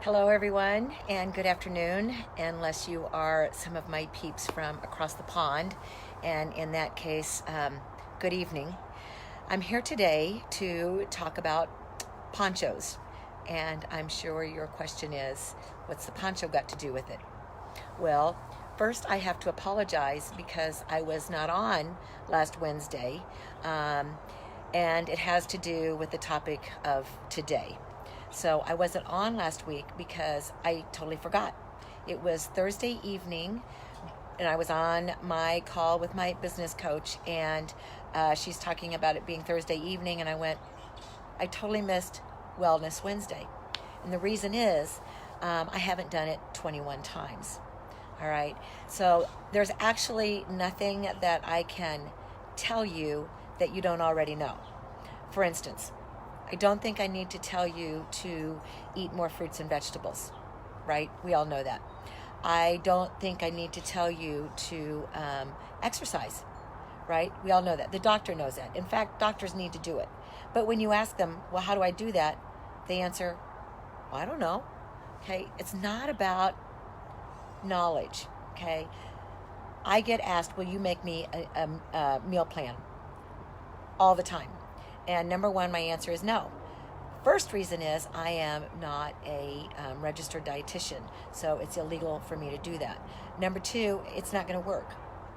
Hello everyone, and good afternoon, unless you are some of my peeps from across the pond, and in that case, good evening. I'm here today to talk about ponchos, and I'm sure your question is, what's the poncho got to do with it? Well, first I have to apologize because I was not on last Wednesday, and it has to do with the topic of today. So I wasn't on last week because I totally forgot. It was Thursday evening, and I was on my call with my business coach, and she's talking about it being Thursday evening, and I totally missed Wellness Wednesday. And the reason is I haven't done it 21 times. All right. So there's actually nothing that I can tell you that you don't already know. For instance, I don't think I need to tell you to eat more fruits and vegetables, right? We all know that. I don't think I need to tell you to exercise, right? We all know that. The doctor knows that. In fact, doctors need to do it. But when you ask them, well, how do I do that? They answer, well, I don't know. Okay? It's not about knowledge, okay? I get asked, will you make me a meal plan? All the time. And number one, my answer is no. First reason is I am not a registered dietitian, so it's illegal for me to do that. Number two, it's not going to work.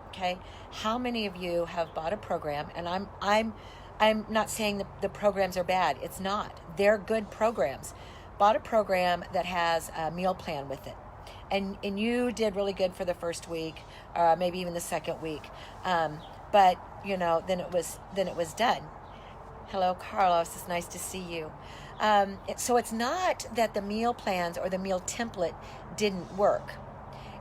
Okay? How many of you have bought a program? And I'm not saying the programs are bad. It's not. They're good programs. Bought a program that has a meal plan with it, and you did really good for the first week, maybe even the second week, but then it was done. Hello, Carlos. It's nice to see you. So it's not that the meal plans or the meal template didn't work.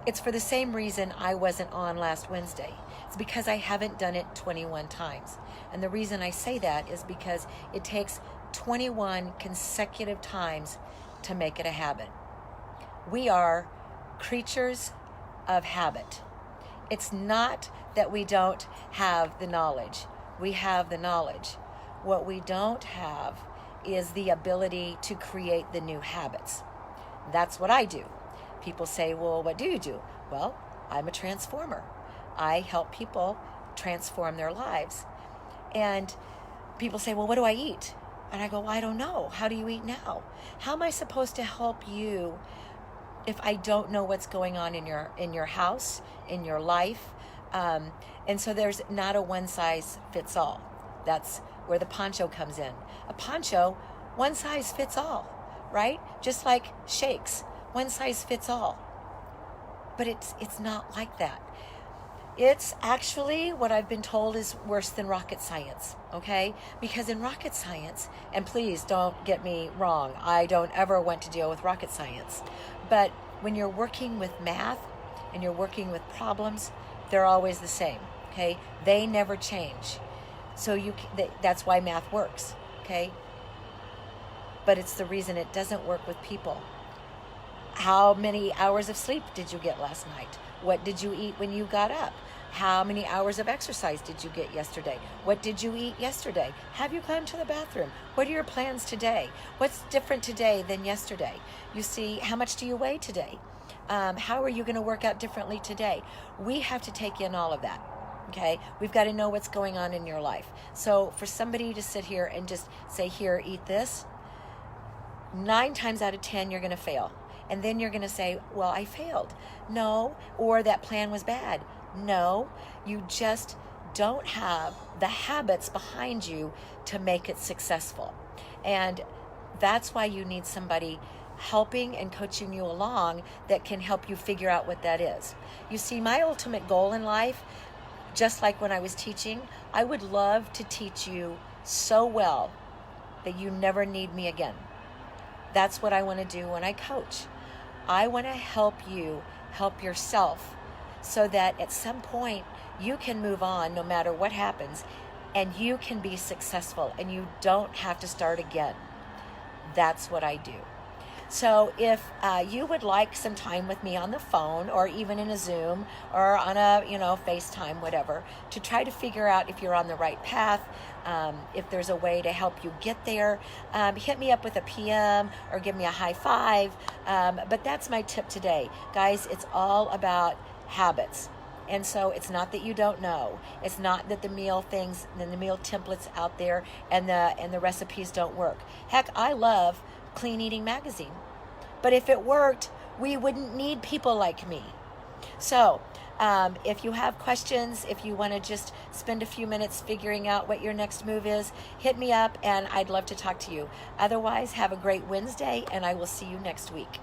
It's for the same reason I wasn't on last Wednesday. It's because I haven't done it 21 times. And the reason I say that is because it takes 21 consecutive times to make it a habit. We are creatures of habit. It's not that we don't have the knowledge. We have the knowledge. What we don't have is the ability to create the new habits. That's what I do. People say, well, what do you do? Well, I'm a transformer. I help people transform their lives. And people say, well, what do I eat? And I go, well, I don't know. How do you eat now? How am I supposed to help you if I don't know what's going on in your house, in your life? And so there's not a one size fits all. That's where the poncho comes in. A poncho, one size fits all, right? Just like shakes, one size fits all. But it's not like that. It's actually, what I've been told, is worse than rocket science, okay? Because in rocket science, and please don't get me wrong, I don't ever want to deal with rocket science, but when you're working with math and you're working with problems, they're always the same, okay? They never change. So that's why math works, okay? But it's the reason it doesn't work with people. How many hours of sleep did you get last night? What did you eat when you got up? How many hours of exercise did you get yesterday? What did you eat yesterday? Have you gone to the bathroom? What are your plans today? What's different today than yesterday? You see, how much do you weigh today? How are you going to work out differently today? We have to take in all of that. Okay, we've got to know what's going on in your life. So for somebody to sit here and just say, here, eat this, 9 times out of 10, you're going to fail. And then you're going to say, well, I failed. No, or that plan was bad. No, you just don't have the habits behind you to make it successful. And that's why you need somebody helping and coaching you along that can help you figure out what that is. You see, my ultimate goal in life, just like when I was teaching, I would love to teach you so well that you never need me again. That's what I want to do when I coach. I want to help you help yourself so that at some point you can move on no matter what happens, and you can be successful and you don't have to start again. That's what I do. So if you would like some time with me on the phone, or even in a Zoom, or on a FaceTime, whatever, to try to figure out if you're on the right path, if there's a way to help you get there, hit me up with a PM or give me a high five. But that's my tip today, guys. It's all about habits. And so it's not that you don't know. It's not that the meal things and the meal templates out there and the recipes don't work. Heck, I love Clean Eating Magazine. But if it worked, we wouldn't need people like me. So if you have questions, if you want to just spend a few minutes figuring out what your next move is, hit me up and I'd love to talk to you. Otherwise, have a great Wednesday and I will see you next week.